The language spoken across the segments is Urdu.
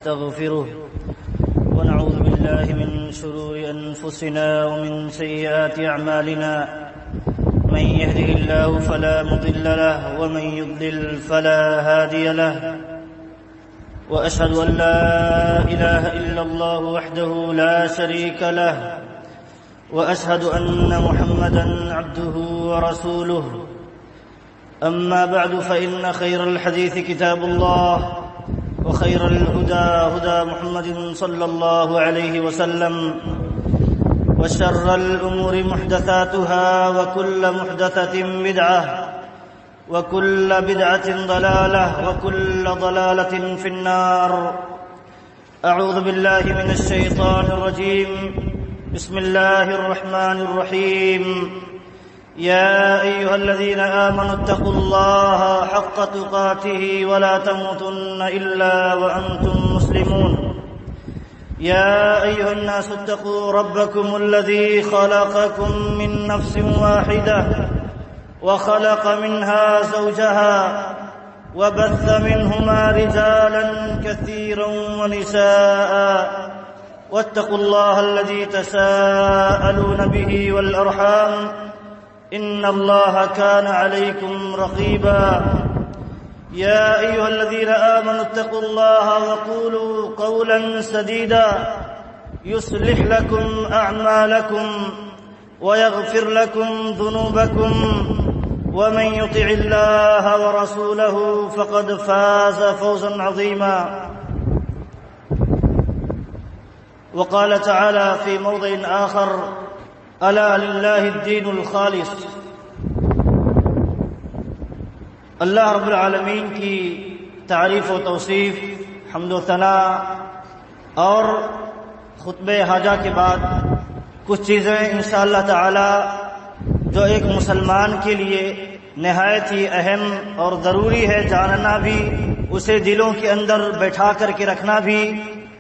نستغفره ونعوذ بالله من شرور أنفسنا ومن سيئات أعمالنا من يهده الله فلا مضل له ومن يضلل فلا هادي له وأشهد أن لا إله إلا الله وحده لا شريك له وأشهد أن محمدا عبده ورسوله أما بعد فإن خير الحديث كتاب الله وخير الهدى هدى محمد صلى الله عليه وسلم وشر الأمور محدثاتها وكل محدثة بدعة وكل بدعة ضلالة وكل ضلالة في النار. أعوذ بالله من الشيطان الرجيم. بسم الله الرحمن الرحيم. يا أيها الذين آمنوا اتقوا الله حق تقاته ولا تموتن إلا وأنتم مسلمون. يا أيها الناس اتقوا ربكم الذي خلقكم من نفس واحدة وخلق منها زوجها وبث منهما رجالا كثيرا ونساء واتقوا الله الذي تساءلون به والأرحام إن الله كان عليكم رقيبا. يا أيها الذين آمنوا اتقوا الله وقولوا قولا سديدا يصلح لكم أعمالكم ويغفر لكم ذنوبكم ومن يطع الله ورسوله فقد فاز فوزا عظيما. وقال تعالى في موضع آخر: ألا لله الدين الخالص. اللہ رب العالمین کی تعریف و توصیف، حمد و ثناء اور خطبہ حاجہ کے بعد کچھ چیزیں انشاءاللہ تعالی جو ایک مسلمان کے لیے نہایت ہی اہم اور ضروری ہے جاننا بھی، اسے دلوں کے اندر بیٹھا کر کے رکھنا بھی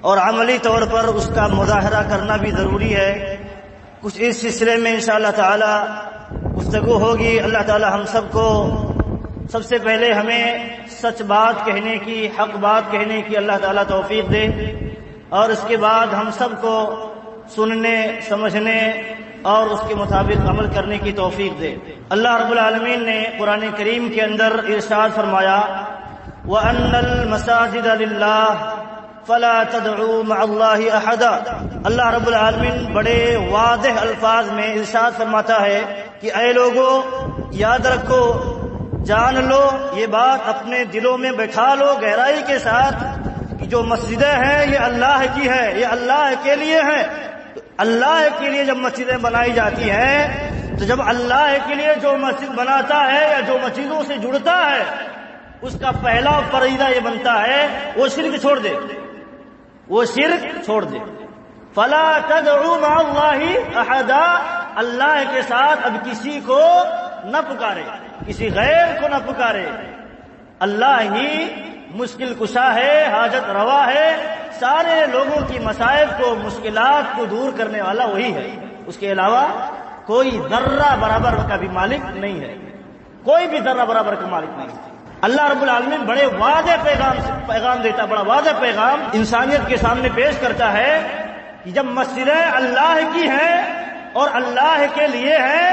اور عملی طور پر اس کا مظاہرہ کرنا بھی ضروری ہے. کچھ اس سلسلے میں انشاءاللہ تعالی گفتگو ہوگی. اللہ تعالی ہم سب کو سب سے پہلے ہمیں سچ بات کہنے کی، حق بات کہنے کی اللہ تعالی توفیق دے، اور اس کے بعد ہم سب کو سننے، سمجھنے اور اس کے مطابق عمل کرنے کی توفیق دے. اللہ رب العالمین نے قرآن کریم کے اندر ارشاد فرمایا: وَأَنَّ الْمَسَاجِدَ لِلَّهِ فَلَا تَدْعُوا مَعَ اللَّهِ أَحَدًا. اللہ رب العالمین بڑے واضح الفاظ میں ارشاد فرماتا ہے کہ اے لوگو، یاد رکھو، جان لو، یہ بات اپنے دلوں میں بٹھا لو گہرائی کے ساتھ کہ جو مسجدیں ہیں یہ اللہ کی ہے، یہ اللہ کے لیے ہے. اللہ کے لیے جب مسجدیں بنائی جاتی ہیں تو جب اللہ کے لیے جو مسجد بناتا ہے یا جو مسجدوں سے جڑتا ہے اس کا پہلا فریضہ یہ بنتا ہے وہ شرک چھوڑ دے، وہ شرک چھوڑ دے. فلا تدعوا مع اللہ احدا. اللہ کے ساتھ اب کسی کو نہ پکارے، کسی غیر کو نہ پکارے. اللہ ہی مشکل کشا ہے، حاجت روا ہے، سارے لوگوں کی مصائب کو، مشکلات کو دور کرنے والا وہی ہے. اس کے علاوہ کوئی ذرہ برابر کا بھی مالک نہیں ہے، کوئی بھی ذرہ برابر کا مالک نہیں ہے. اللہ رب العالمین بڑے واضح پیغام دیتا، بڑا واضح پیغام انسانیت کے سامنے پیش کرتا ہے کہ جب مسجدیں اللہ کی ہیں اور اللہ کے لیے ہیں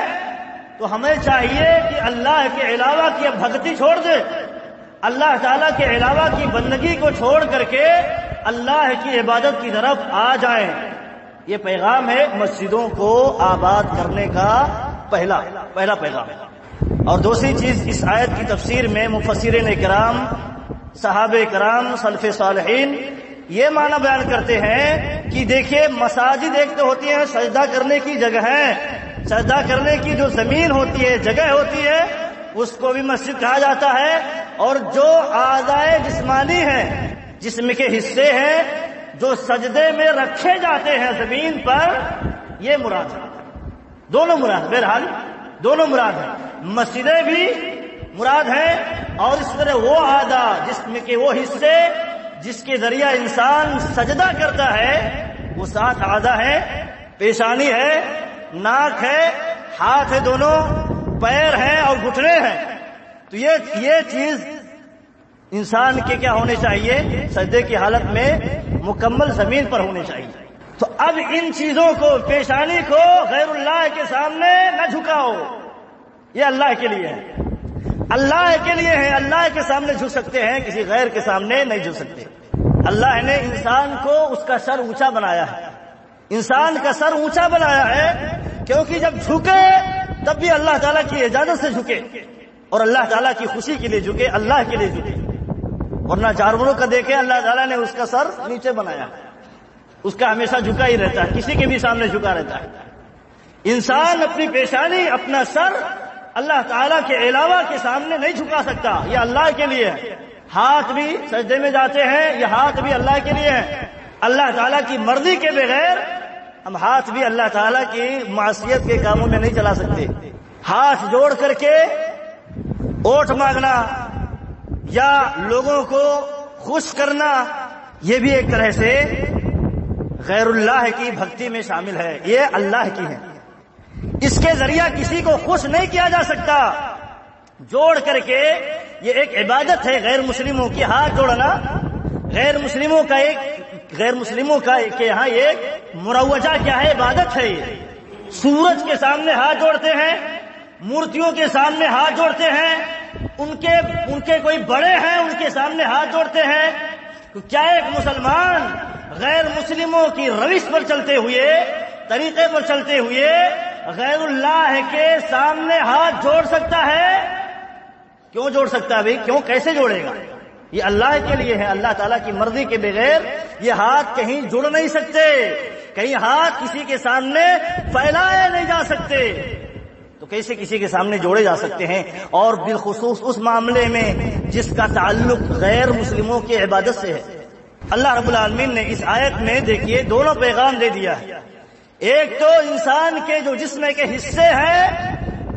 تو ہمیں چاہیے کہ اللہ کے علاوہ کی بھکتی چھوڑ دے، اللہ تعالیٰ کے علاوہ کی بندگی کو چھوڑ کر کے اللہ کی عبادت کی طرف آ جائیں. یہ پیغام ہے مسجدوں کو آباد کرنے کا پہلا پیغام. اور دوسری چیز، اس آیت کی تفسیر میں مفسرین کرام، صحابہ کرام، سلف صالحین یہ معنی بیان کرتے ہیں کہ دیکھیے، مساجد ایک تو ہوتی ہیں سجدہ کرنے کی جگہیں، سجدہ کرنے کی جو زمین ہوتی ہے، جگہ ہوتی ہے، اس کو بھی مسجد کہا جاتا ہے. اور جو اعضائے جسمانی ہیں، جسم کے حصے ہیں جو سجدے میں رکھے جاتے ہیں زمین پر، یہ مراد ہے. دونوں مراد، بہرحال دونوں مراد ہیں. مسجدیں بھی مراد ہیں اور اس طرح وہ اعضاء، جسم کے وہ حصے جس کے ذریعہ انسان سجدہ کرتا ہے، وہ 7 اعضاء ہیں. پیشانی ہے، ناک ہے، ہاتھ ہے دونوں، پیر ہیں اور گھٹنے ہیں. تو یہ چیز انسان کے کیا ہونے چاہیے؟ سجدے کی حالت میں مکمل زمین پر ہونے چاہیے۔ تو اب ان چیزوں کو، پیشانی کو غیر اللہ کے سامنے نہ جھکاؤ، یہ اللہ کے لیے ہے، اللہ کے لیے ہے۔ اللہ کے سامنے جھک سکتے ہیں، کسی غیر کے سامنے نہیں جھک سکتے۔ اللہ نے انسان کو اس کا سر اونچا بنایا ہے، انسان کا سر اونچا بنایا ہے، کیونکہ جب جھکے تب بھی اللہ تعالیٰ کی اجازت سے جھکے اور اللہ تعالیٰ کی خوشی کے لیے جھکے، اللہ کے لیے جھکے۔ ورنہ جانوروں کا دیکھے اللہ تعالیٰ نے اس کا سر نیچے بنایا، اس کا ہمیشہ جھکا ہی رہتا ہے، کسی کے بھی سامنے جھکا رہتا ہے۔ انسان اپنی پیشانی، اپنا سر اللہ تعالیٰ کے علاوہ کے سامنے نہیں جھکا سکتا، یہ اللہ کے لیے ہے۔ ہاتھ بھی سجدے میں جاتے ہیں، یہ ہاتھ بھی اللہ کے لیے ہے۔ اللہ تعالیٰ کی مرضی کے بغیر ہم ہاتھ بھی اللہ تعالیٰ کی معصیت کے کاموں میں نہیں چلا سکتے۔ ہاتھ جوڑ کر کے ووٹ مانگنا یا لوگوں کو خوش کرنا، یہ بھی ایک طرح سے غیر اللہ کی بھکتی میں شامل ہے، یہ اللہ کی ہے۔ اس کے ذریعہ کسی کو خوش نہیں کیا جا سکتا جوڑ کر کے، یہ ایک عبادت ہے۔ غیر مسلموں کی ہاتھ جوڑنا غیر مسلموں کا کہ یہاں یہ مروجہ کیا ہے؟ عبادت ہے۔ یہ سورج کے سامنے ہاتھ جوڑتے ہیں، مورتیوں کے سامنے ہاتھ جوڑتے ہیں، ان کے کوئی بڑے ہیں ان کے سامنے ہاتھ جوڑتے ہیں۔ تو کیا ایک مسلمان غیر مسلموں کی روش پر چلتے ہوئے، طریقے پر چلتے ہوئے غیر اللہ کے سامنے ہاتھ جوڑ سکتا ہے؟ کیوں جوڑ سکتا ہے بھائی؟ کیوں؟ کیسے جوڑے گا؟ یہ اللہ کے لیے ہے، اللہ تعالیٰ کی مرضی کے بغیر یہ ہاتھ کہیں جڑ نہیں سکتے، کہیں ہاتھ کسی کے سامنے پھیلائے نہیں جا سکتے، تو کیسے کسی کے سامنے جوڑے جا سکتے ہیں؟ اور بالخصوص اس معاملے میں جس کا تعلق غیر مسلموں کی عبادت سے ہے۔ اللہ رب العالمین نے اس آیت میں دیکھیے دونوں پیغام دے دیا ہے۔ ایک تو انسان کے جو جسم کے حصے ہیں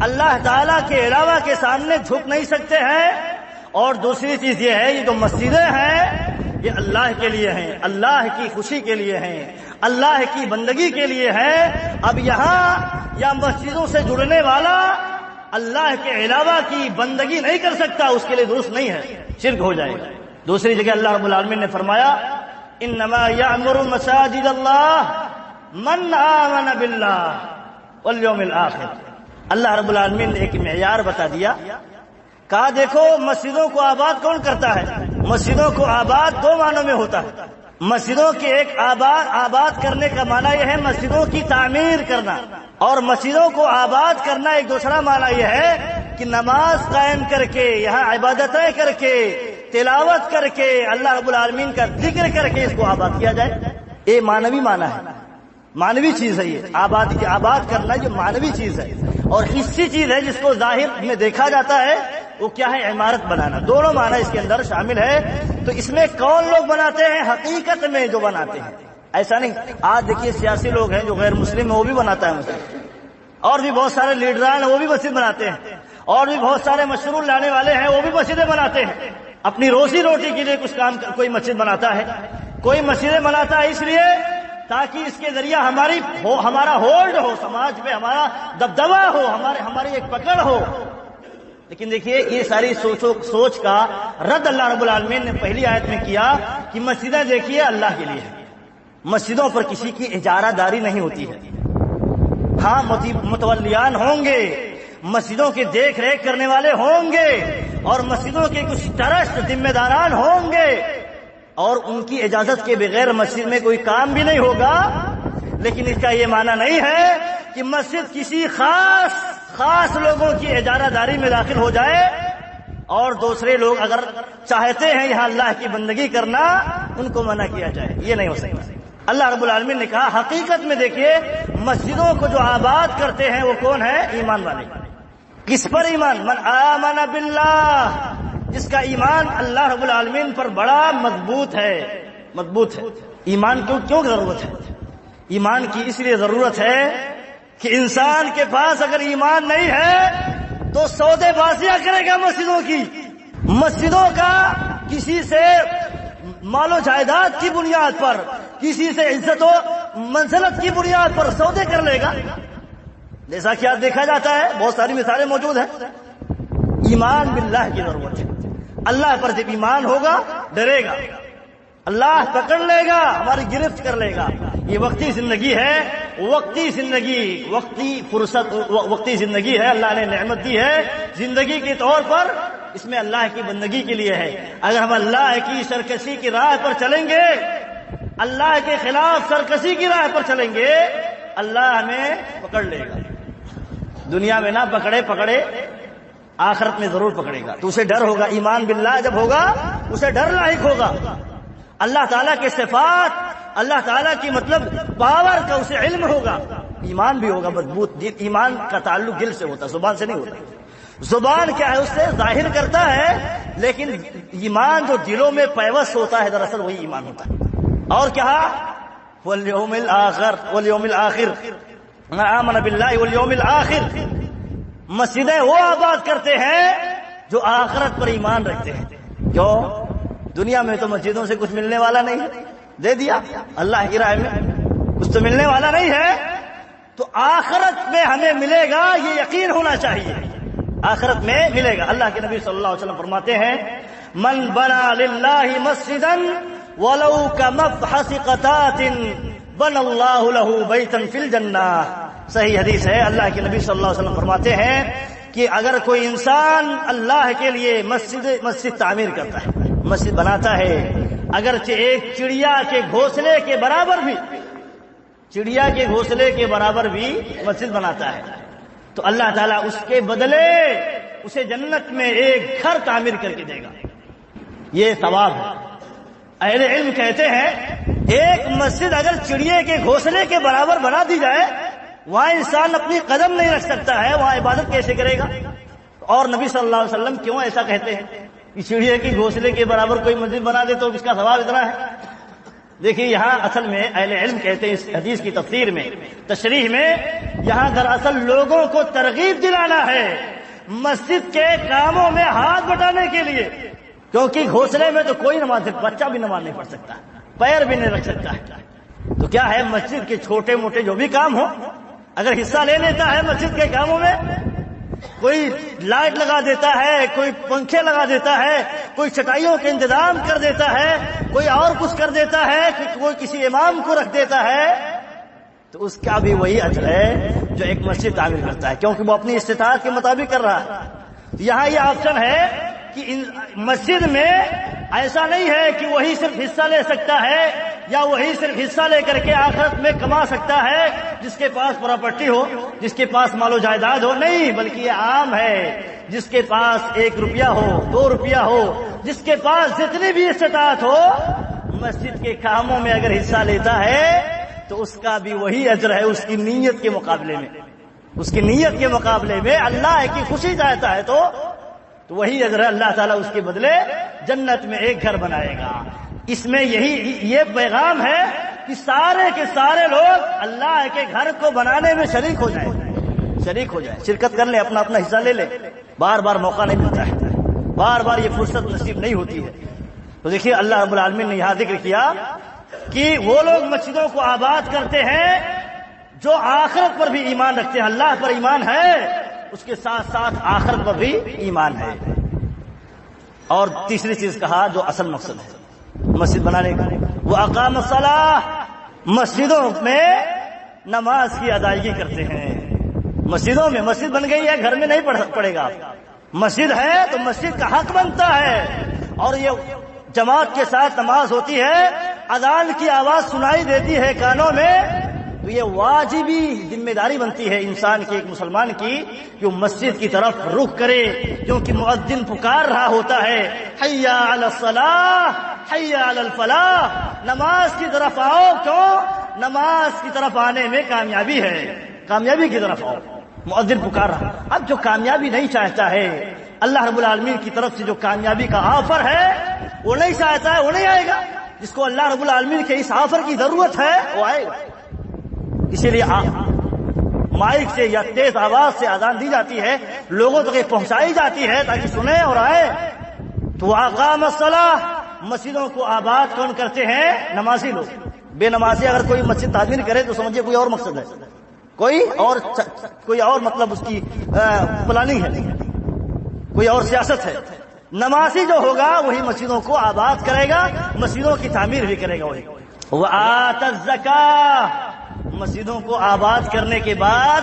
اللہ تعالیٰ کے علاوہ کے سامنے جھک نہیں سکتے ہیں، اور دوسری چیز یہ ہے، یہ جو مسجدیں ہیں یہ اللہ کے لیے ہیں، اللہ کی خوشی کے لیے ہیں، اللہ کی بندگی کے لیے ہیں۔ اب یہاں یا مسجدوں سے جڑنے والا اللہ کے علاوہ کی بندگی نہیں کر سکتا، اس کے لیے درست نہیں ہے، شرک ہو جائے گا۔ دوسری جگہ اللہ رب العالمین نے فرمایا انما یعمر مساجد اللہ من آمن باللہ والیوم الآخر۔ اللہ رب العالمین نے ایک معیار بتا دیا، کہا دیکھو مسجدوں کو آباد کون کرتا ہے؟ مسجدوں کو آباد دو معنوں میں ہوتا ہے۔ مسجدوں کے ایک آباد کرنے کا معنی یہ ہے مسجدوں کی تعمیر کرنا، اور مسجدوں کو آباد کرنا ایک دوسرا معنی یہ ہے کہ نماز قائم کر کے، یہاں عبادتیں کر کے، تلاوت کر کے، اللہ رب العالمین کا ذکر کر کے اس کو آباد کیا جائے۔ یہ معنوی معنی ہے، معنوی چیز ہے۔ یہ آباد کرنا جو معنوی چیز ہے، اور حصی چیز ہے جس کو ظاہر میں دیکھا جاتا ہے، وہ کیا ہے؟ عمارت بنانا۔ دونوں معنی اس کے اندر شامل ہے۔ تو اس میں کون لوگ بناتے ہیں؟ حقیقت میں جو بناتے ہیں، ایسا نہیں۔ آج دیکھیے سیاسی لوگ ہیں جو غیر مسلم ہیں، وہ بھی بناتا ہے مسجد، اور بھی بہت سارے لیڈران ہیں وہ بھی مسجد بناتے ہیں، اور بھی بہت سارے مشروع لانے والے ہیں وہ بھی مسجدیں بناتے ہیں۔ اپنی روزی روٹی کے لیے کچھ کام، کوئی مسجد بناتا ہے، کوئی مسجدیں بناتا ہے اس لیے تاکہ اس کے ذریعہ ہمارا ہولڈ ہو، سماج پہ ہمارا دبدبا ہو، ہماری ایک پکڑ ہو۔ لیکن دیکھیے یہ ساری سوچ کا رد اللہ رب العالمین نے پہلی آیت میں کیا کہ مسجدیں دیکھیے اللہ کے لیے، مسجدوں پر کسی کی اجارہ داری نہیں ہوتی ہے۔ ہاں متولیان ہوں گے، مسجدوں کی دیکھ ریکھ کرنے والے ہوں گے، اور مسجدوں کے کچھ ٹرسٹ ذمہ داران ہوں گے، اور ان کی اجازت کے بغیر مسجد میں کوئی کام بھی نہیں ہوگا۔ لیکن اس کا یہ معنی نہیں ہے کہ مسجد کسی خاص لوگوں کی اجارہ داری میں داخل ہو جائے، اور دوسرے لوگ اگر چاہتے ہیں یہاں اللہ کی بندگی کرنا ان کو منع کیا جائے، یہ نہیں ہو سکتا۔ اللہ رب العالمین نے کہا حقیقت میں دیکھیے مسجدوں کو جو آباد کرتے ہیں وہ کون ہے؟ ایمان والے۔ کس پر ایمان؟ من آمن باللہ، جس کا ایمان اللہ رب العالمین پر بڑا مضبوط ہے۔ ایمان کیوں ضرورت ہے؟ ایمان کی اس لیے ضرورت ہے کہ انسان کے پاس اگر ایمان نہیں ہے تو سودے بازیاں کرے گا مسجدوں کی، مسجدوں کا کسی سے مال و جائیداد کی بنیاد پر، کسی سے عزت و منزلت کی بنیاد پر سودے کر لے گا، جیسا کہ آج دیکھا جاتا ہے، بہت ساری مثالیں موجود ہیں۔ ایمان باللہ کی ضرورت ہے۔ اللہ پر جب ایمان ہوگا ڈرے گا، اللہ پکڑ لے گا، ہماری گرفت کر لے گا۔ یہ وقتی زندگی ہے، وقتی زندگی، وقتی فرصت، وقتی زندگی ہے، اللہ نے نعمت دی ہے زندگی کے طور پر، اس میں اللہ کی بندگی کے لیے ہے۔ اگر ہم اللہ کی سرکشی کی راہ پر چلیں گے، اللہ کے خلاف سرکشی کی راہ پر چلیں گے، اللہ ہمیں پکڑ لے گا۔ دنیا میں نہ پکڑے آخرت میں ضرور پکڑے گا۔ تو اسے ڈر ہوگا، ایمان باللہ جب ہوگا اسے ڈر لاحق ہوگا۔ اللہ تعالیٰ کے صفات، اللہ تعالیٰ کی مطلب پاور کا اسے علم ہوگا، ایمان بھی ہوگا مضبوط۔ ایمان کا تعلق دل سے ہوتا ہے، زبان سے نہیں ہوتا۔ زبان کیا ہے، اس سے ظاہر کرتا ہے، لیکن ایمان جو دلوں میں پیوست ہوتا ہے دراصل وہی ایمان ہوتا ہے۔ اور کیا، والیوم الآخر، والیوم الآخر، آمن باللہ والیوم الآخر۔ مسجدیں وہ آباد کرتے ہیں جو آخرت پر ایمان رکھتے ہیں۔ کیوں؟ دنیا میں تو مسجدوں سے کچھ ملنے والا نہیں ہے، دے دیا اللہ کی راہ میں، کچھ تو ملنے والا نہیں ہے، تو آخرت میں ہمیں ملے گا، یہ یقین ہونا چاہیے، آخرت میں ملے گا۔ اللہ کے نبی صلی اللہ علیہ وسلم فرماتے ہیں، من بنا للہ مسجدا ولو کمفحص قطات بنى اللہ له بیتا فی الجنہ۔ صحیح حدیث ہے، اللہ کے نبی صلی اللہ علیہ وسلم فرماتے ہیں کہ اگر کوئی انسان اللہ کے لیے مسجد تعمیر کرتا ہے، مسجد بناتا ہے، اگرچہ ایک چڑیا کے گھونسلے کے برابر بھی، چڑیا کے گھونسلے کے برابر بھی مسجد بناتا ہے، تو اللہ تعالیٰ اس کے بدلے اسے جنت میں ایک گھر تعمیر کر کے دے گا۔ یہ ثواب ہے۔ اہل علم کہتے ہیں ایک مسجد اگر چڑیے کے گھونسلے کے برابر بنا دی جائے، وہاں انسان اپنی قدم نہیں رکھ سکتا ہے، وہاں عبادت کیسے کرے گا؟ اور نبی صلی اللہ علیہ وسلم کیوں ایسا کہتے ہیں کہ چڑیے کی گھونسلے کے برابر کوئی مسجد بنا دے تو اس کا ثواب اتنا ہے؟ دیکھیے یہاں اصل میں اہل علم کہتے ہیں اس حدیث کی تفسیر میں، تشریح میں، یہاں دراصل لوگوں کو ترغیب دلانا ہے مسجد کے کاموں میں ہاتھ بٹانے کے لیے، کیونکہ گھونسلے میں تو کوئی نماز، بچہ بھی نماز نہیں پڑھ سکتا، پیر بھی نہیں رکھ سکتا ہے، تو کیا ہے مسجد کے چھوٹے موٹے جو بھی کام ہو، اگر حصہ لے لیتا ہے مسجد کے کاموں میں، کوئی لائٹ لگا دیتا ہے، کوئی پنکھے لگا دیتا ہے، کوئی چٹائیوں کے انتظام کر دیتا ہے، کوئی اور کچھ کر دیتا ہے، کوئی کسی امام کو رکھ دیتا ہے، تو اس کا بھی وہی اجر ہے جو ایک مسجد تعمیر کرتا ہے، کیونکہ وہ اپنی استطاعت کے مطابق کر رہا ہے۔ یہاں یہ آپشن ہے کہ مسجد میں ایسا نہیں ہے کہ وہی صرف حصہ لے سکتا ہے یا وہی صرف حصہ لے کر کے آخرت میں کما سکتا ہے، جس کے پاس پراپرٹی ہو، جس کے پاس مال و جائیداد ہو، نہیں، بلکہ یہ عام ہے، جس کے پاس 1 روپیہ ہو، 2 روپیہ ہو، جس کے پاس جتنی بھی استطاعت ہو، مسجد کے کاموں میں اگر حصہ لیتا ہے تو اس کا بھی وہی اجر ہے، اس کی نیت کے مقابلے میں، اس کی نیت کے مقابلے میں اللہ کی خوشی چاہتا ہے تو وہی اجر ہے، اللہ تعالیٰ اس کے بدلے جنت میں ایک گھر بنائے گا۔ اس میں یہ پیغام ہے کہ سارے کے سارے لوگ اللہ کے گھر کو بنانے میں شریک ہو جائیں، شرکت کر لیں، اپنا اپنا حصہ لے لیں۔ بار بار موقع نہیں ملتا ہے، بار بار یہ فرصت نصیب نہیں ہوتی ہے۔ تو دیکھیے اللہ رب العالمین نے یہاں ذکر کیا کہ وہ لوگ مسجدوں کو آباد کرتے ہیں جو آخرت پر بھی ایمان رکھتے ہیں، اللہ پر ایمان ہے، اس کے ساتھ ساتھ آخرت پر بھی ایمان ہے۔ اور تیسری چیز کہا جو اصل مقصد ہے مسجد بنانے کا، وہ اقام الصلاۃ، مسجدوں میں نماز کی ادائیگی کرتے ہیں۔ مسجدوں میں، مسجد بن گئی ہے، گھر میں نہیں پڑھے گا، مسجد ہے تو مسجد کا حق بنتا ہے، اور یہ جماعت کے ساتھ نماز ہوتی ہے، اذان کی آواز سنائی دیتی ہے کانوں میں، تو یہ واجبی ذمہ داری بنتی ہے انسان کی، ایک مسلمان کی، کہ وہ مسجد کی طرف رخ کرے، کیونکہ مؤذن پکار رہا ہوتا ہے، حی علی الصلاۃ حی علی الفلاح، نماز کی طرف آؤ۔ کیوں؟ نماز کی طرف آنے میں کامیابی ہے، کامیابی کی طرف آؤ، مؤذن پکار رہا۔ اب جو کامیابی نہیں چاہتا ہے، اللہ رب العالمین کی طرف سے جو کامیابی کا آفر ہے وہ نہیں چاہتا ہے، وہ نہیں آئے گا۔ جس کو اللہ رب العالمین کے اس آفر کی ضرورت ہے وہ آئے گا۔ اسی لیے مائک سے یا تیز آواز سے اذان دی جاتی ہے، لوگوں تک پہنچائی جاتی ہے تاکہ سنیں اور آئے۔ تو اقام الصلاۃ، مسجدوں کو آباد کون کرتے ہیں؟ نمازی لوگ۔ بے نمازی اگر کوئی مسجد تعمیر کرے تو سمجھے کوئی اور مقصد ہے، کوئی اور مطلب اس کی پلاننگ ہے، کوئی اور سیاست ہے۔ نمازی جو ہوگا وہی مسجدوں کو آباد کرے گا، مسجدوں کی تعمیر بھی کرے گا وہی۔ وآتى الزکاۃ، مسجدوں کو آباد کرنے کے بعد،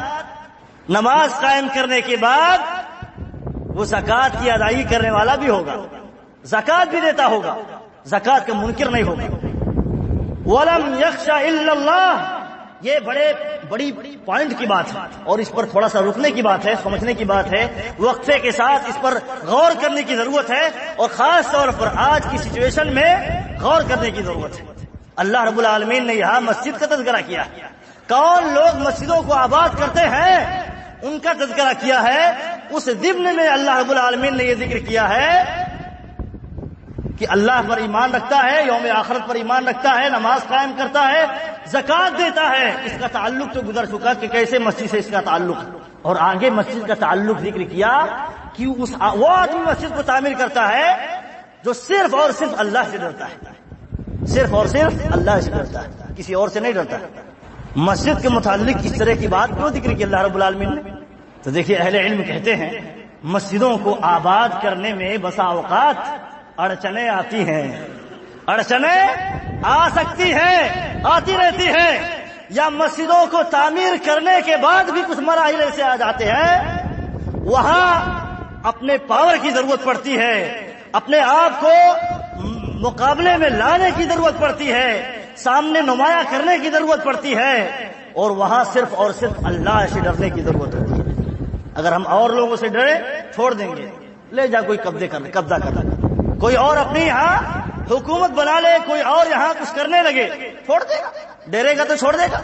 نماز قائم کرنے کے بعد وہ زکوٰۃ کی ادائیگی کرنے والا بھی ہوگا، زکوٰۃ بھی دیتا ہوگا، زکوٰۃ کا منکر نہیں ہوگا۔ وَلَمْ يَخْشَ إِلَّا اللَّهَ، یہ بڑی پوائنٹ کی بات ہے، اور اس پر تھوڑا سا رکنے کی بات ہے، سمجھنے کی بات ہے، وقفے کے ساتھ اس پر غور کرنے کی ضرورت ہے، اور خاص طور پر آج کی سچویشن میں غور کرنے کی ضرورت ہے۔ اللہ رب العالمین نے یہاں مسجد کا تذکرہ کیا، کون لوگ مسجدوں کو آباد کرتے ہیں ان کا تذکرہ کیا ہے۔ اس ضمن میں اللہ رب العالمین نے یہ ذکر کیا ہے کہ اللہ پر ایمان رکھتا ہے، یوم آخرت پر ایمان رکھتا ہے، نماز قائم کرتا ہے، زکوٰۃ دیتا ہے۔ اس کا تعلق تو گزر چکا کہ کیسے مسجد سے اس کا تعلق، اور آگے مسجد کا تعلق ذکر کیا کہ وہ آدمی مسجد کو تعمیر کرتا ہے جو صرف اور صرف اللہ سے ڈرتا ہے، صرف اور صرف اللہ سے ڈرتا ہے، کسی اور سے نہیں ڈرتا ہے۔ مسجد کے متعلق اس طرح کی بات کیوں ذکر کی اللہ رب العالمین نے؟ تو دیکھیے اہل علم کہتے ہیں مسجدوں کو آباد کرنے میں بسا اوقات اڑچنیں آتی ہیں، اڑچنیں آ سکتی ہیں، آتی رہتی ہیں، یا مسجدوں کو تعمیر کرنے کے بعد بھی کچھ مراحل ایسے آ جاتے ہیں وہاں اپنے پاور کی ضرورت پڑتی ہے، اپنے آپ کو مقابلے میں لانے کی ضرورت پڑتی ہے، سامنے نمایاں کرنے کی ضرورت پڑتی ہے، اور وہاں صرف اور صرف اللہ سے ڈرنے کی ضرورت ہوتی ہے۔ اگر ہم اور لوگوں سے ڈرے چھوڑ دیں گے، لے جا کوئی قبضہ کر لے، کوئی اور اپنی یہاں حکومت بنا لے، کوئی اور یہاں کچھ کرنے لگے، چھوڑ دے گا، ڈرے گا تو چھوڑ دے گا۔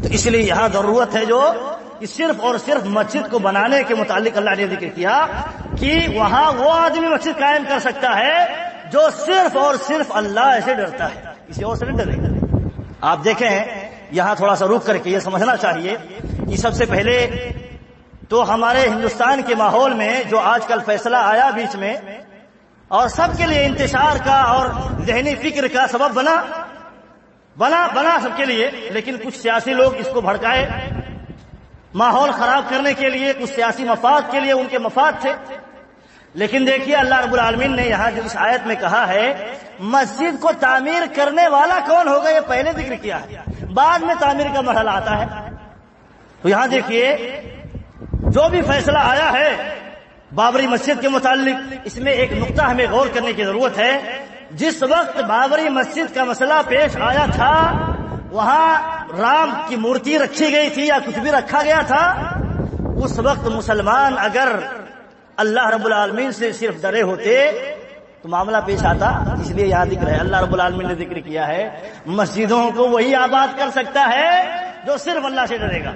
تو اس لیے یہاں ضرورت ہے جو کہ صرف اور صرف مسجد کو بنانے کے متعلق اللہ نے ذکر کیا کہ وہاں وہ آدمی مسجد قائم کر سکتا ہے جو صرف اور صرف اللہ سے ڈرتا ہے، کسی اور سے نہیں ڈرے گا۔ آپ دیکھیں یہاں تھوڑا سا رک کر کے یہ سمجھنا چاہیے کہ سب سے پہلے تو ہمارے ہندوستان کے ماحول میں جو آج کل فیصلہ آیا بیچ میں اور سب کے لیے انتشار کا اور ذہنی فکر کا سبب بنا سب کے لیے، لیکن کچھ سیاسی لوگ اس کو بھڑکائے، ماحول خراب کرنے کے لیے، کچھ سیاسی مفاد کے لیے، ان کے مفاد تھے۔ لیکن دیکھیے اللہ رب العالمین نے یہاں جو اس آیت میں کہا ہے مسجد کو تعمیر کرنے والا کون ہوگا یہ پہلے ذکر کیا ہے، بعد میں تعمیر کا مرحلہ آتا ہے۔ تو یہاں دیکھیے جو بھی فیصلہ آیا ہے بابری مسجد کے متعلق، اس میں ایک نقطہ ہمیں غور کرنے کی ضرورت ہے۔ جس وقت بابری مسجد کا مسئلہ پیش آیا تھا وہاں رام کی مورتی رکھی گئی تھی یا کچھ بھی رکھا گیا تھا، اس وقت مسلمان اگر اللہ رب العالمین سے صرف ڈرے ہوتے تو معاملہ پیش آتا۔ اس لیے یہاں ذکر ہے، اللہ رب العالمین نے ذکر کیا ہے مسجدوں کو وہی آباد کر سکتا ہے جو صرف اللہ سے ڈرے گا۔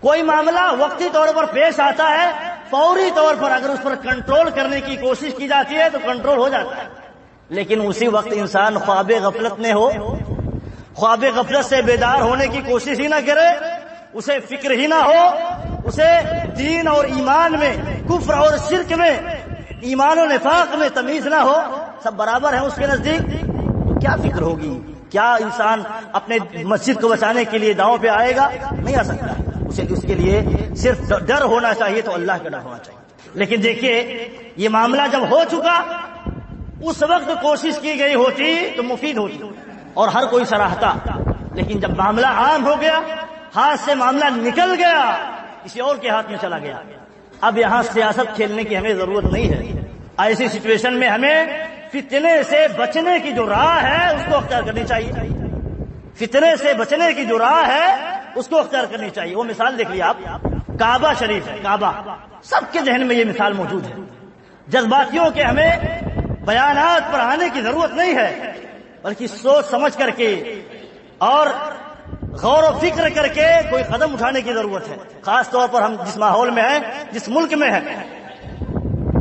کوئی معاملہ وقتی طور پر پیش آتا ہے، فوری طور پر اگر اس پر کنٹرول کرنے کی کوشش کی جاتی ہے تو کنٹرول ہو جاتا ہے، لیکن اسی وقت انسان خواب غفلت میں ہو، خواب غفلت سے بیدار ہونے کی کوشش ہی نہ کرے، اسے فکر ہی نہ ہو، اسے دین اور ایمان میں، کفر اور شرک میں، ایمان و نفاق میں تمیز نہ ہو، سب برابر ہیں اس کے نزدیک، تو کیا فکر ہوگی؟ کیا انسان اپنے مسجد کو بچانے کے لیے داؤں پہ آئے گا؟ نہیں آ سکتا۔ اس کے لیے صرف ڈر ہونا چاہیے، تو اللہ کا ڈر ہونا چاہیے۔ لیکن دیکھیے یہ معاملہ جب ہو چکا، اس وقت کوشش کی گئی ہوتی تو مفید ہوتی اور ہر کوئی سراہتا، لیکن جب معاملہ عام ہو گیا، ہاتھ سے معاملہ نکل گیا، کسی اور کے ہاتھ میں چلا گیا، اب یہاں سیاست کھیلنے کی ہمیں ضرورت نہیں ہے۔ ایسی سچویشن میں ہمیں فتنے سے بچنے کی جو راہ ہے اس کو اختیار کرنی چاہیے، فتنے سے بچنے کی جو راہ ہے اس کو اختیار کرنی چاہیے۔ وہ مثال دیکھ لیے آپ، کعبہ شریف ہے، کعبہ سب کے ذہن میں یہ مثال موجود ہے۔ جذباتیوں کے ہمیں بیانات پر آنے کی ضرورت نہیں ہے، بلکہ سوچ سمجھ کر کے اور غور و فکر کر کے کوئی قدم اٹھانے کی ضرورت ہے، خاص طور پر ہم جس ماحول میں ہیں، جس ملک میں ہیں۔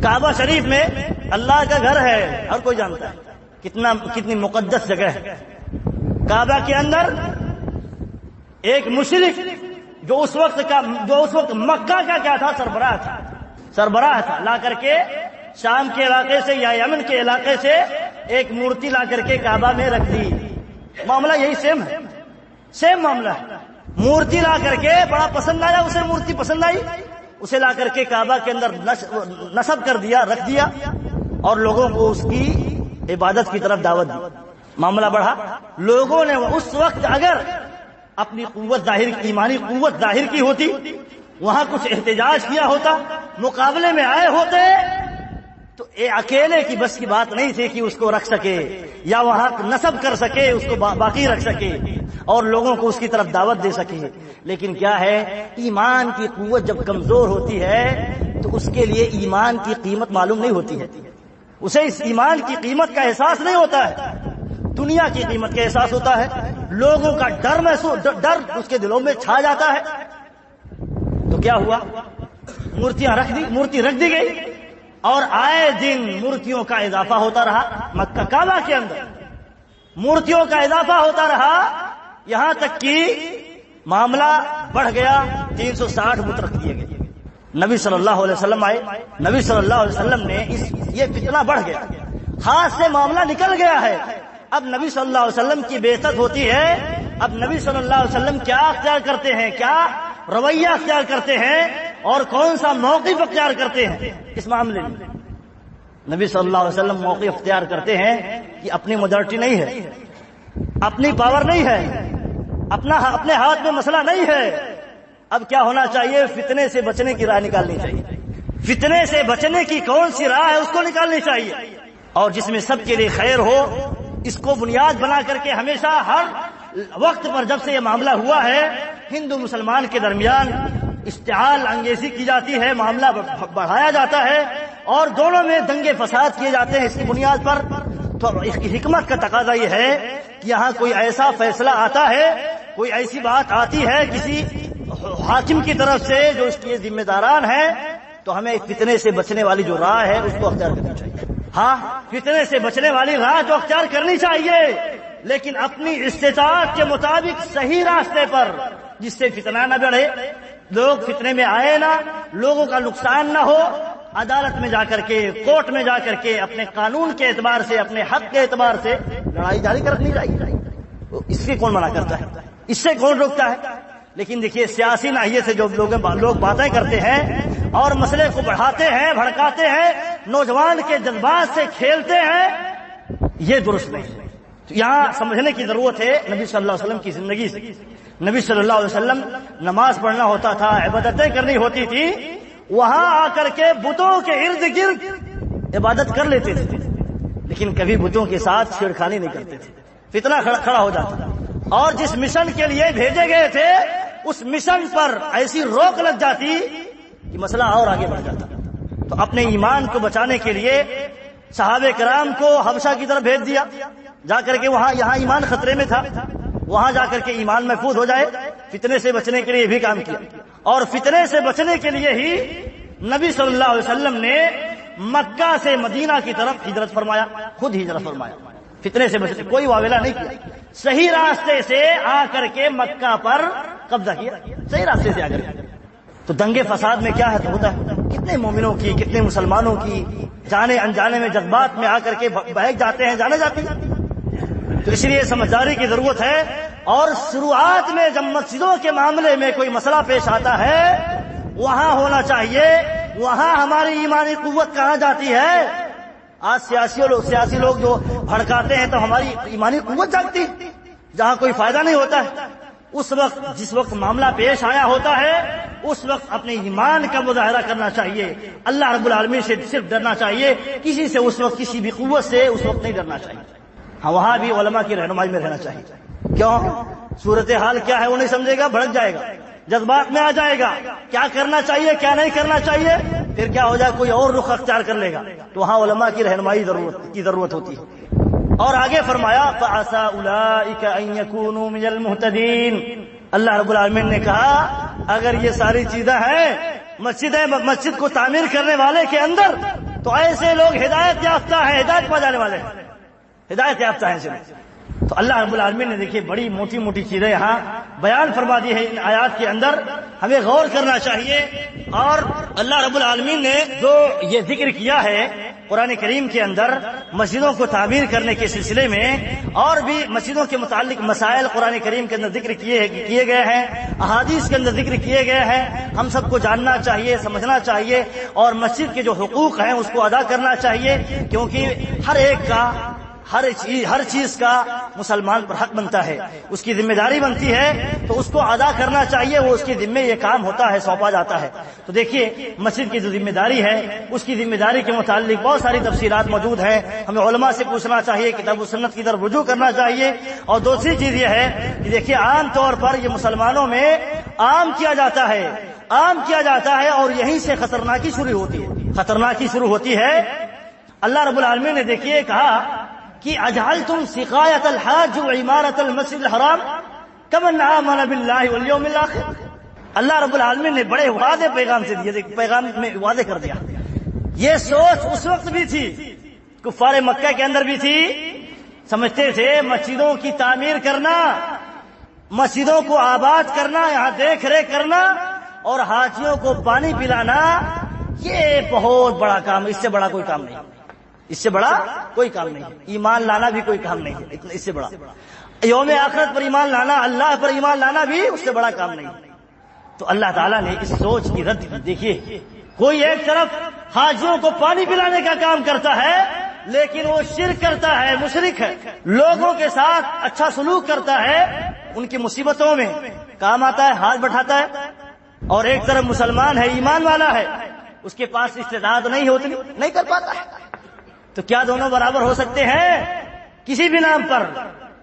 کعبہ شریف میں اللہ کا گھر ہے، ہر کوئی جانتا ہے کتنی مقدس جگہ ہے۔ کعبہ کے اندر ایک مشرک جو اس وقت مکہ کا کیا تھا، سربراہ تھا، لا کر کے شام کے علاقے سے یا یمن کے علاقے سے ایک مورتی لا کر کے کعبہ میں رکھ دی۔ معاملہ یہی سیم معاملہ ہے۔ مورتی لا کر کے بڑا پسند آیا، اسے مورتی پسند آئی، اسے لا کر کے کعبہ کے اندر نصب کر دیا، رکھ دیا۔ اور لوگوں کو اس کی عبادت کی طرف دعوت دی. معاملہ بڑھا. لوگوں نے اس وقت اگر اپنی قوت ظاہر کی، ایمانی قوت ظاہر کی ہوتی، وہاں کچھ احتجاج کیا ہوتا، مقابلے میں آئے ہوتے، تو اکیلے کی بس کی بات نہیں تھی کہ اس کو رکھ سکے یا وہاں نصب کر سکے، اس کو باقی رکھ سکے اور لوگوں کو اس کی طرف دعوت دے سکے. لیکن کیا ہے، ایمان کی قوت جب کمزور ہوتی ہے تو اس کے لیے ایمان کی قیمت معلوم نہیں ہوتی ہے. اسے اس ایمان کی قیمت کا احساس نہیں ہوتا ہے، دنیا کی قیمت کا احساس ہوتا ہے، لوگوں کا ڈر اس کے دلوں میں چھا جاتا ہے. تو کیا ہوا، مورتی رکھ دی گئی اور آئے دن مورتیوں کا اضافہ ہوتا رہا. مکہ کعبہ کے اندر مورتیوں کا اضافہ ہوتا رہا، یہاں تک کہ معاملہ بڑھ گیا. 360 بت رکھ دیے گئے. نبی صلی اللہ علیہ وسلم آئے. نبی صلی اللہ علیہ وسلم نے یہ فتنہ بڑھ گیا، ہاتھ سے معاملہ نکل گیا ہے. اب نبی صلی اللہ علیہ وسلم کی بعثت ہوتی ہے. اب نبی صلی اللہ علیہ وسلم کیا اختیار کرتے ہیں، کیا رویہ اختیار کرتے ہیں اور کون سا موقف اختیار کرتے ہیں اس معاملے میں. نبی صلی اللہ علیہ وسلم موقف اختیار کرتے ہیں کہ اپنی میجورٹی نہیں ہے، اپنی پاور نہیں ہے، اپنے ہاتھ میں مسئلہ نہیں ہے. اب کیا ہونا چاہیے، فتنے سے بچنے کی راہ نکالنی چاہیے. فتنے سے بچنے کی کون سی راہ ہے اس کو نکالنی چاہیے، اور جس میں سب کے لیے خیر ہو، اس کو بنیاد بنا کر کے ہمیشہ ہر وقت پر جب سے یہ معاملہ ہوا ہے ہندو مسلمان کے درمیان اشتعال انگیزی کی جاتی ہے، معاملہ بڑھایا جاتا ہے اور دونوں میں دنگے فساد کیے جاتے ہیں اس کی بنیاد پر. تو اس کی حکمت کا تقاضا یہ ہے کہ یہاں کوئی ایسا فیصلہ آتا ہے، کوئی ایسی بات آتی ہے کسی حاکم کی طرف سے جو اس کے ذمہ داران ہیں، تو ہمیں فتنے سے بچنے والی جو راہ ہے اس کو اختیار کرنی چاہیے. ہاں، فتنے سے بچنے والی راہ جو اختیار کرنی چاہیے، لیکن اپنی استطاعت کے مطابق صحیح راستے پر، جس سے فتنہ نہ بڑھے، لوگ فتنے میں آئے نہ، لوگوں کا نقصان نہ ہو. عدالت میں جا کر کے، کورٹ میں جا کر کے اپنے قانون کے اعتبار سے، اپنے حق کے اعتبار سے لڑائی جاری رکھنی چاہیے. اس سے کون منع کرتا ہے، اس سے کون روکتا ہے؟ لیکن دیکھیے، سیاسی ناحیے سے جو لوگ باتیں کرتے ہیں اور مسئلے کو بڑھاتے ہیں، بھڑکاتے ہیں، نوجوان کے جذبات سے کھیلتے ہیں، یہ درست نہیں ہے. یہاں سمجھنے کی ضرورت ہے نبی صلی اللہ علیہ وسلم کی زندگی سے. نبی صلی اللہ علیہ وسلم نماز پڑھنا ہوتا تھا، عبادتیں کرنی ہوتی تھی، وہاں آ کر کے بتوں کے ارد گرد عبادت کر لیتے تھے، لیکن کبھی بتوں کے ساتھ چھیڑخانی نہیں کرتے تھے. فتنہ کھڑا ہو جاتا تھا، اور جس مشن کے لیے بھیجے گئے تھے اس مشن پر ایسی روک لگ جاتی کہ مسئلہ اور آگے بڑھ جاتا. تو اپنے ایمان کو بچانے کے لیے صحابہ کرام کو حبشہ کی طرف بھیج دیا، جا کر کے یہاں ایمان خطرے میں تھا، وہاں جا کر کے ایمان محفوظ ہو جائے. فتنے سے بچنے کے لیے بھی کام کیا، اور فتنے سے بچنے کے لیے ہی نبی صلی اللہ علیہ وسلم نے مکہ سے مدینہ کی طرف ہجرت فرمایا، خود ہجرت فرمایا. فتنے سے بچنے کوئی واویلا نہیں کیا، صحیح راستے سے آ کر کے مکہ پر قبضہ کیا، صحیح راستے سے آ کر کے. تو دنگے فساد میں کیا ہے تو ہوتا ہے، کتنے مومنوں کی، کتنے مسلمانوں کی جانے انجانے میں جذبات میں آ کر کے بہک جاتے ہیں، جانے جاتی ہیں. تو اس لیے سمجھداری کی ضرورت ہے. اور شروعات میں جب مسجدوں کے معاملے میں کوئی مسئلہ پیش آتا ہے، وہاں ہونا چاہیے، وہاں ہماری ایمانی قوت کہاں جاتی ہے. آج سیاسی لوگ جو بھڑکاتے ہیں تو ہماری ایمانی قوت جاگتی، جہاں کوئی فائدہ نہیں ہوتا ہے. اس وقت جس وقت معاملہ پیش آیا ہوتا ہے، اس وقت اپنے ایمان کا مظاہرہ کرنا چاہیے، اللہ رب العالمین سے صرف ڈرنا چاہیے، کسی سے اس وقت کسی بھی قوت سے اس وقت نہیں ڈرنا چاہیے. ہاں، وہاں بھی علماء کی رہنمائی میں رہنا چاہیے. کیوں؟ صورتحال کیا ہے وہ نہیں سمجھے گا، بھڑک جائے گا، جذبات میں آ جائے گا، کیا کرنا چاہیے کیا نہیں کرنا چاہیے، پھر کیا ہو جائے، کوئی اور رخ اختیار کر لے گا. تو وہاں علماء کی رہنمائی کی ضرورت ہوتی ہے. اور آگے فرمایا فَعَسَىٰ أُولَٰئِكَ أَن يَكُونُوا مِنَ الْمُهْتَدِينَ. اللہ رب العالمین نے کہا اگر یہ ساری چیزیں ہیں مسجد کو تعمیر کرنے والے کے اندر، تو ایسے لوگ ہدایت یافتہ ہیں، ہدایت پا جانے والے ہیں، ہدایت یافتہ ہیں. تو اللہ رب العالمین نے دیکھیے بڑی موٹی موٹی چیزیں یہاں بیان فرما دی ہے ان آیات کے اندر، ہمیں غور کرنا چاہیے. اور اللہ رب العالمین نے جو یہ ذکر کیا ہے قرآن کریم کے اندر مسجدوں کو تعمیر کرنے کے سلسلے میں اور بھی مسجدوں کے متعلق مسائل قرآن کریم کے اندر ذکر کیے گئے ہیں، احادیث کے اندر ذکر کیے گئے ہیں. ہم سب کو جاننا چاہیے، سمجھنا چاہیے اور مسجد کے جو حقوق ہیں اس کو ادا کرنا چاہیے، کیونکہ ہر ایک کا ہر چیز کا مسلمان پر حق بنتا ہے، اس کی ذمہ داری بنتی ہے، تو اس کو ادا کرنا چاہیے. وہ اس کی ذمہ یہ کام ہوتا ہے، سونپا جاتا ہے. تو دیکھیے مسجد کی جو ذمہ داری ہے اس کی ذمہ داری کے متعلق بہت ساری تفصیلات موجود ہیں. ہمیں علماء سے پوچھنا چاہیے، کتاب و سنت کی طرف رجوع کرنا چاہیے. اور دوسری چیز یہ ہے کہ دیکھیے عام طور پر یہ مسلمانوں میں عام کیا جاتا ہے اور یہیں سے خطرناکی شروع ہوتی ہے. اللہ رب العالمین نے دیکھیے کہا کہ اجعلتم سقایۃ الحاج وعمارۃ المسجد الحرام کمن آمن باللہ والیوم الآخر. اللہ رب العالمین نے بڑے واضح پیغام سے دیے، پیغام میں واضح کر دیا. یہ سوچ اس وقت بھی تھی، کفار مکہ کے اندر بھی تھی. سمجھتے تھے مسجدوں کی تعمیر کرنا، مسجدوں کو آباد کرنا، یہاں دیکھ ریکھ کرنا اور حاجیوں کو پانی پلانا یہ بہت بڑا کام، اس سے بڑا کوئی کام نہیں، ایمان لانا بھی کوئی کام نہیں ہے اس سے بڑا. یوم آخرت پر ایمان لانا، اللہ پر ایمان لانا بھی اس سے بڑا کام نہیں. تو اللہ تعالیٰ نے اس سوچ کی رد کی. دیکھیے کوئی ایک طرف حاجیوں کو پانی پلانے کا کام کرتا ہے لیکن وہ شرک کرتا ہے، مشرک ہے، لوگوں کے ساتھ اچھا سلوک کرتا ہے، ان کی مصیبتوں میں کام آتا ہے، ہاتھ بٹھاتا ہے. اور ایک طرف مسلمان ہے، ایمان والا ہے، اس کے پاس استعداد نہیں کر پاتا ہے. تو کیا دونوں برابر ہو سکتے ہیں؟ کسی بھی نام پر،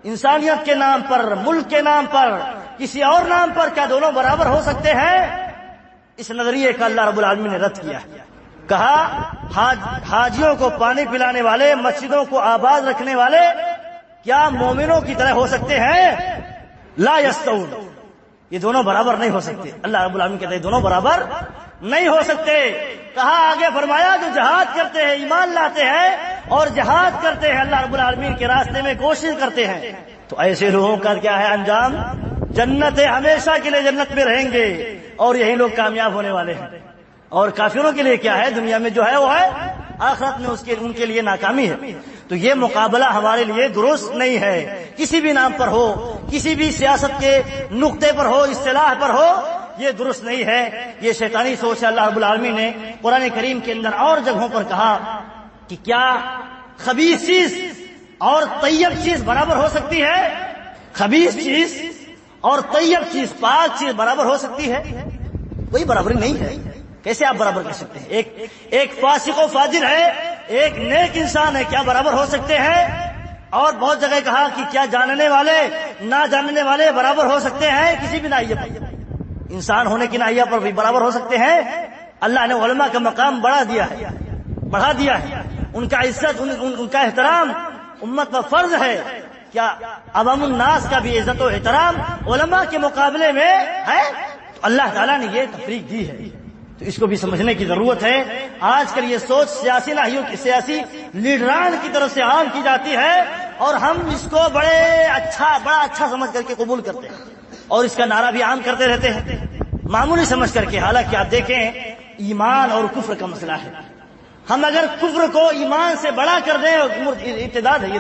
انسانیت کے نام پر، ملک کے نام پر، کسی اور نام پر کیا دونوں برابر ہو سکتے ہیں؟ اس نظریے کا اللہ رب العالمین نے رد کیا. کہا حاجیوں کو پانی پلانے والے، مسجدوں کو آباد رکھنے والے کیا مومنوں کی طرح ہو سکتے ہیں؟ لا یستوون. یہ دونوں برابر نہیں ہو سکتے. اللہ رب العالمین کہتے ہیں دونوں برابر نہیں ہو سکتے. کہا آگے فرمایا جو جہاد کرتے ہیں، ایمان لاتے ہیں اور جہاد کرتے ہیں، اللہ رب العالمین کے راستے میں کوشش کرتے ہیں، تو ایسے لوگوں کا کیا ہے انجام؟ جنت ہے، ہمیشہ کے لیے جنت میں رہیں گے اور یہی لوگ کامیاب ہونے والے ہیں. اور کافروں کے لیے کیا ہے؟ دنیا میں جو ہے وہ ہے، آخرت میں ان کے لیے ناکامی ہے. تو یہ مقابلہ ہمارے لیے درست نہیں ہے. کسی بھی نام پر ہو، کسی بھی سیاست کے نقطے پر ہو، اصطلاح پر ہو، یہ درست نہیں ہے. یہ شیطانی سوچ ہے. اللہ رب العالمین نے قرآن کریم کے اندر اور جگہوں پر کہا کہ کیا خبیث چیز اور طیب چیز برابر ہو سکتی ہے؟ خبیث چیز اور طیب چیز، پاک چیز برابر ہو سکتی ہے؟ کوئی برابری نہیں ہے. کیسے آپ برابر کر سکتے ہیں؟ ایک فاسق و فاجر ہے، ایک نیک انسان ہے، کیا برابر ہو سکتے ہیں؟ اور بہت جگہ کہا کہ کیا جاننے والے نہ جاننے والے برابر ہو سکتے ہیں؟ کسی بھی ناحیے پر، انسان ہونے کی ناحیے پر بھی برابر ہو سکتے ہیں. اللہ نے علماء کا مقام بڑھا دیا ہے. ان کا عزت، ان کا احترام امت پر فرض ہے. کیا عوام الناس کا بھی عزت و احترام علماء کے مقابلے میں ہے؟ تو اللہ تعالیٰ نے یہ تفریق دی ہے. تو اس کو بھی سمجھنے کی ضرورت ہے. آج کل یہ سوچ سیاسی لیڈران کی طرف سے عام کی جاتی ہے اور ہم اس کو بڑا اچھا سمجھ کر کے قبول کرتے ہیں اور اس کا نعرہ بھی عام کرتے رہتے ہیں معمولی سمجھ کر کے. حالانکہ آپ دیکھیں ایمان اور کفر کا مسئلہ ہے. ہم اگر کفر کو ایمان سے بڑا کر دیں، ارتداد ہے.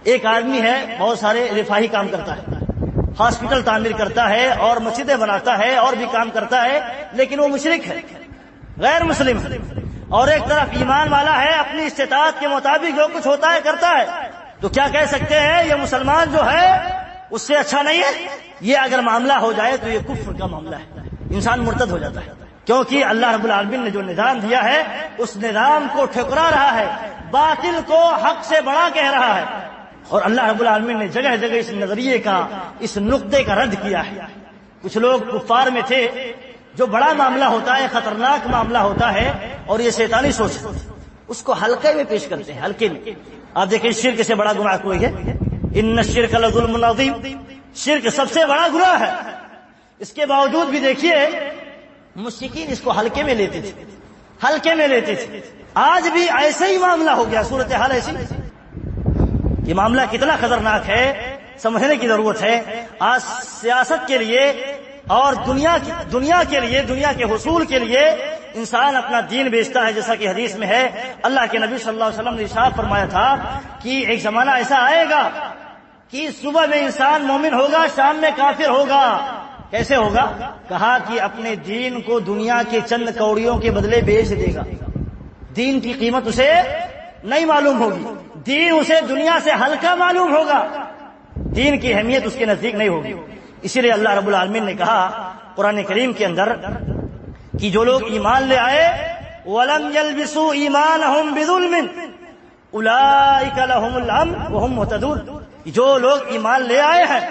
ایک آدمی ہے، بہت سارے رفاہی کام کرتا ہے، ہاسپٹل تعمیر کرتا ہے اور مسجدیں بناتا ہے اور بھی کام کرتا ہے، لیکن وہ مشرک ہے، غیر مسلم ہے. اور ایک طرف ایمان والا ہے، اپنی استطاعت کے مطابق جو کچھ ہوتا ہے کرتا ہے. تو کیا کہہ سکتے ہیں یہ مسلمان جو ہے اس سے اچھا نہیں ہے؟ یہ اگر معاملہ ہو جائے تو یہ کفر کا معاملہ ہے، انسان مرتد ہو جاتا ہے. کیونکہ اللہ رب العالمین نے جو نظام دیا ہے اس نظام کو ٹھکرا رہا ہے، باطل کو حق سے بڑا کہہ رہا ہے. اور اللہ رب العالمین نے جگہ جگہ اس نظریے کا، اس نقطے کا رد کیا ہے. کچھ لوگ کفار میں تھے، جو بڑا معاملہ ہوتا ہے، خطرناک معاملہ ہوتا ہے اور یہ شیطانی سوچ اس کو ہلکے میں پیش کرتے ہیں. ہلکے میں آپ دیکھیں شرک سے بڑا گناہ کوئی ہے؟ ان الشرک لظلم عظیم. شرک سب سے بڑا گناہ ہے. اس کے باوجود بھی دیکھیے مشرکین اس کو ہلکے میں لیتے تھے. آج بھی ایسے ہی معاملہ ہو گیا، صورتحال ایسی. یہ معاملہ کتنا خطرناک ہے سمجھنے کی ضرورت ہے. آج سیاست کے لیے اور دنیا کے لیے، دنیا کے حصول کے لیے انسان اپنا دین بیچتا ہے، جیسا کہ حدیث میں ہے اللہ کے نبی صلی اللہ علیہ وسلم نے ارشاد فرمایا تھا کہ ایک زمانہ ایسا آئے گا کہ صبح میں انسان مومن ہوگا، شام میں کافر ہوگا۔ کیسے ہوگا؟ کہا کہ اپنے دین کو دنیا کے چند کوڑیوں کے بدلے بیچ دے گا۔ دین کی قیمت اسے نہیں معلوم ہوگی، دین اسے دنیا سے ہلکا معلوم ہوگا، دین کی اہمیت اس کے نزدیک نہیں ہوگی۔ اسی لیے اللہ رب العالمین نے کہا قرآن کریم کے اندر کہ جو لوگ ایمان لے آئے وَلَمْ يَلْبِسُوا إِيمَانَهُمْ بِظُلْمٍ أُولَئِكَ لَهُمُ الْأَمْنُ وَهُمْ مُهْتَدُونَ، جو لوگ ایمان لے آئے ہیں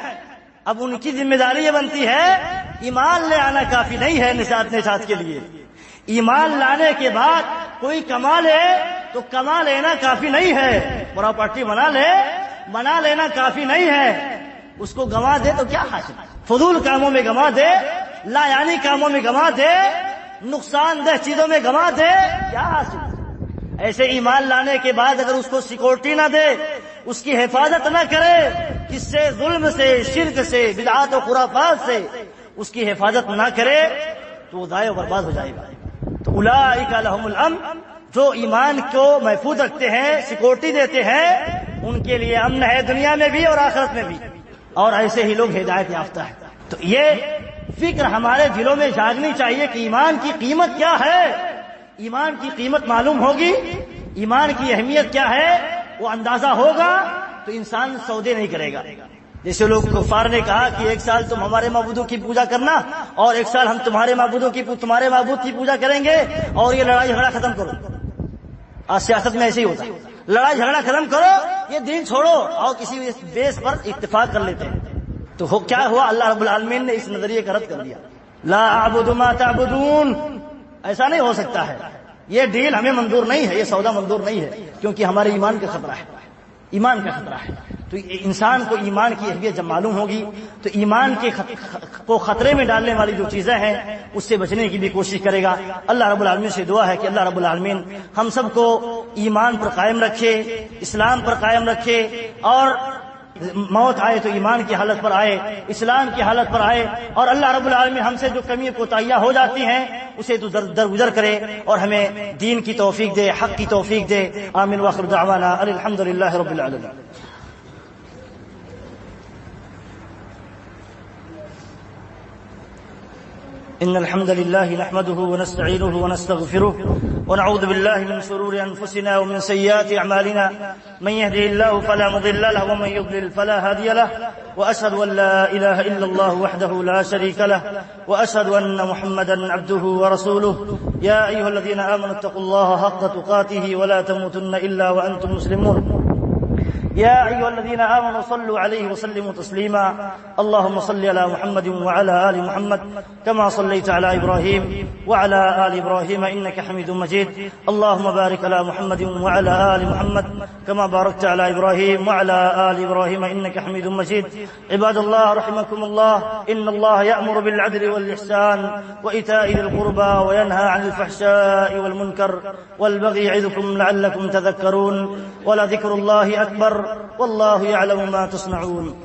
اب ان کی ذمہ داری یہ بنتی ہے، ایمان لے آنا کافی نہیں ہے نجات کے لیے، ایمان لانے کے بعد کوئی کما لے تو کما لینا کافی نہیں ہے، پراپرٹی بنا لینا کافی نہیں ہے، اس کو گنوا دے تو کیا حاصل، فضول کاموں میں گنوا دے، لا یعنی کاموں میں گنوا دے، نقصان دہ چیزوں میں گنوا دے، کیا حاصل۔ ایسے ایمان لانے کے بعد اگر اس کو سیکورٹی نہ دے، اس کی حفاظت نہ کرے، کس سے؟ ظلم سے، شرک سے، بدعات و خرافات سے اس کی حفاظت نہ کرے تو وہ ضائع و برباد ہو جائے گا۔ تو اولئک لہم الامن، جو ایمان کو محفوظ رکھتے ہیں، سیکورٹی دیتے ہیں، ان کے لیے امن ہے دنیا میں بھی اور آخرت میں بھی، اور ایسے ہی لوگ ہدایت یافتہ ہیں۔ تو یہ فکر ہمارے دلوں میں جاگنی چاہیے کہ ایمان کی قیمت کیا ہے۔ ایمان کی قیمت معلوم ہوگی، ایمان کی اہمیت کیا ہے وہ اندازہ ہوگا تو انسان سودے نہیں کرے گا۔ جیسے لوگ کفار نے کہا کہ ایک سال تم ہمارے معبودوں کی پوجا کرنا اور ایک سال ہم تمہارے معبود کی پوجا کریں گے اور یہ لڑائی جھگڑا ختم کرو۔ آج سیاست میں ایسے ہی ہوتا ہے، لڑائی جھگڑا ختم کرو، یہ دین چھوڑو اور کسی بیس پر اتفاق کر لیتے ہیں۔ تو کیا ہوا؟ اللہ رب العالمین نے اس نظریے کا رد کر دیا، لا اعبد ما تعبدون، ایسا نہیں ہو سکتا ہے، یہ ڈیل ہمیں منظور نہیں ہے، یہ سودا منظور نہیں ہے، کیونکہ ہمارے ایمان کا خطرہ ہے، ایمان کا خطرہ ہے۔ تو انسان کو ایمان کی اہمیت جب معلوم ہوگی تو ایمان کو خطرے میں ڈالنے والی جو چیزیں ہیں اس سے بچنے کی بھی کوشش کرے گا۔ اللہ رب العالمین سے دعا ہے کہ اللہ رب العالمین ہم سب کو ایمان پر قائم رکھے، اسلام پر قائم رکھے، اور موت آئے تو ایمان کی حالت پر آئے، اسلام کی حالت پر آئے، اور اللہ رب العالمین ہم سے جو کمی کوتاہیاں ہو جاتی ہیں اسے تو درگزر کرے اور ہمیں دین کی توفیق دے، حق کی توفیق دے۔ آمین واخر دعوانا الحمد للہ رب العالمین۔ إن الحمد لله نحمده ونستعينه ونستغفره ونعوذ بالله من شرور أنفسنا ومن سيئات أعمالنا، من يهده الله فلا مضل له ومن يضلل فلا هادي له، وأشهد أن لا إله إلا الله وحده لا شريك له، وأشهد أن محمدا عبده ورسوله. يا أيها الذين آمنوا اتقوا الله حق تقاته ولا تموتن إلا وأنتم مسلمون. يا أيها الذين آمنوا صلوا عليه وسلموا تسليما. اللهم صل على محمد وعلى آل محمد كما صليت على إبراهيم وعلى آل إبراهيم إنك حميد مجيد. اللهم بارك على محمد وعلى آل محمد كما باركت على إبراهيم وعلى آل إبراهيم إنك حميد مجيد. عباد الله رحمكم الله، إن الله يأمر بالعدل والإحسان وإيتاء ذي القربى وينهى عن الفحشاء والمنكر والبغي يعظكم لعلكم تذكرون. ولذكر الله أكبر والله يعلم ما تصنعون.